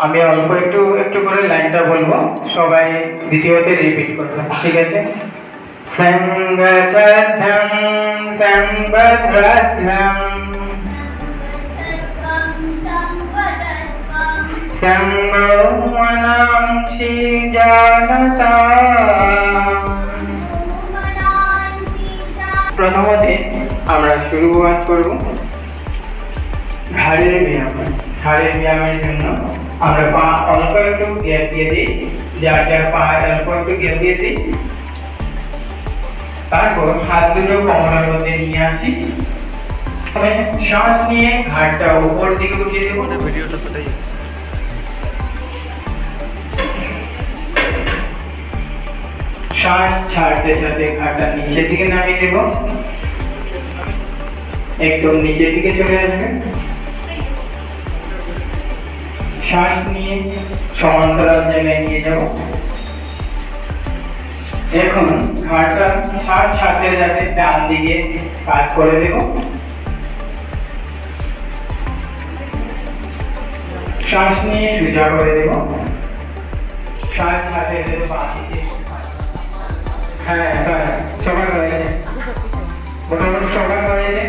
আমি অল্প একটু একটু করে লাইনটা বলবো, সবাই দ্বিতীয়তে রিপিট করবে, ঠিক আছে? সংগতধং সংবদ্ধং সংগমনাংসি জানতা। প্রথমতে আমরা শুরুয়াত করব ঘাড়ের ব্যায়াম। ঘাড়ের ব্যায়ামের জন্য আমরা পা অল্প একটু গ্যাপ দিয়ে দিই, যার যার পা অল্প একটু গ্যাপ দিয়ে দিই। তারপর হাত দুটো কোমরের মধ্যে নিয়ে আসি, শ্বাস নিয়ে ঘাড়টা উপর দিকে উঠিয়ে দেবো। শ্বাস ছাড়তে ছাড়তে ঘাড়টা নিচের দিকে নামিয়ে দেবো, একদম নিচের দিকে চলে আসবে। শ্বাস নিয়ে সমান্তরাল জায়গায় নিয়ে যাব। এখন ঘাড়টা শ্বাস ছাড়তে যাতে ডান দিকে কাজ করে দেব। শ্বাস নিয়ে সোজা করে দেব, শ্বাস ছাড়তে দেব বাঁ দিকে। হ্যাঁ সবার হয়েছে, মোটামুটি সবার হয়েছে।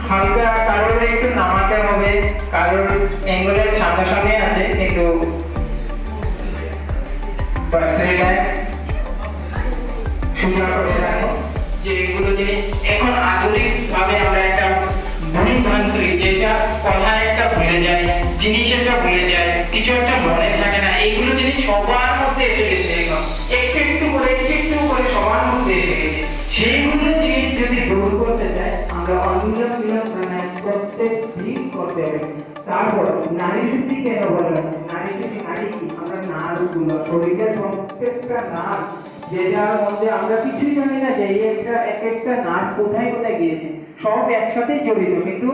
হালকা কারোর একটু নামাতে হবে, কারোর অ্যাঙ্গেলের সামনাসামনি আছে কিন্তু সোজা করে রাখো। যে এগুলো জিনিস এখন আধুনিক ভাবে আমরা একটা ভুলভ্রান্তি, যেটা কথা একটা ভুলে যায়, জিনিস একটা ভুলে যায়, কিছু একটা মনে থাকে না, এইগুলো জিনিস সবার মধ্যে এসে গেছে। এখন একটু একটু করে সবার মধ্যে এসে গেছে। সেইগুলো জিনিস যদি দূর করতে চাই আমরা অনুলোম বিলোম প্রাণায়াম প্রত্যেক দিন করতে হবে। তারপর নারী শুদ্ধি কেন বললাম? নারী শুদ্ধি নারী কি? আমরা নাড়গুলো, শরীরের প্রত্যেকটা নাড়, যেটার মধ্যে আমরা কিছুই জানি না যে এই একটা নাড় কোথায় কোথায় গিয়েছে, সব একসাথে জড়িত। কিন্তু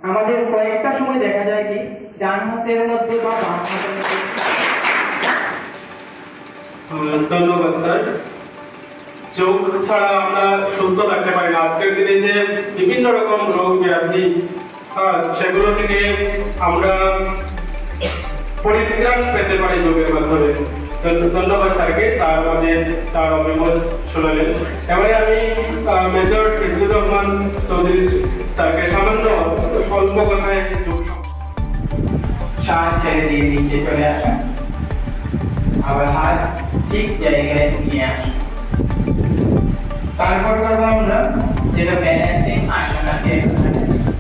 আমাদের কয়েকটা সময় দেখা যায় কি ডান হাতের মধ্যে বা বাম হাতের মধ্যে। ধন্যবাদ স্যার। যোগ ছাড়া আমরা সুস্থ থাকতে পারি না। আজকের দিনে যে বিভিন্ন রকম রোগ ব্যাধি, সেগুলো থেকে আমরা পরিত্রাণ পেতে পারি যোগের মাধ্যমে। ধন্যবাদ স্যারকে, তার অভিমত শোনালেন। এবারে আমি মেজর ইজুর রহমান চৌধুরী স্যারকে সামান্য স্বল্প কথায় শ্বাস ছেড়ে দিয়ে নিচে চলে আসা, আবার হাত ঠিক জায়গায় নিয়ে আসা। তারপর করবো আমরা যেটা ব্যালেন্সিং আসন আছে,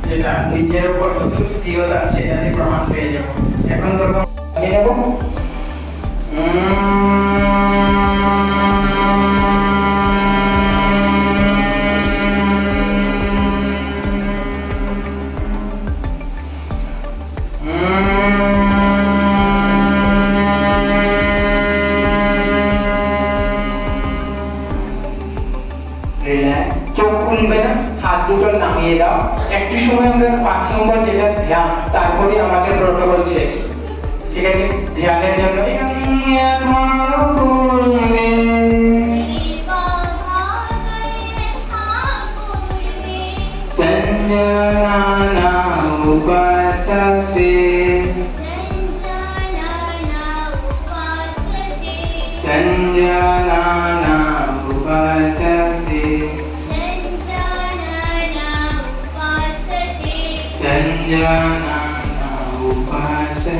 যেটা নিজের উপর কত স্থিরতা সেটাতে প্রমাণ পেয়ে যাবো। এখন করবো নেব চোখ খুলবে না, হাত দুটো নামিয়ে দাও। একটু সময় আমরা 5 নম্বর যেটা ধ্যান, তারপরে আমাদের প্রোটোকল শেষ, ঠিক আছে? ধ্যানের জন্য संजना उपासते संजना उपासते संजना उपासते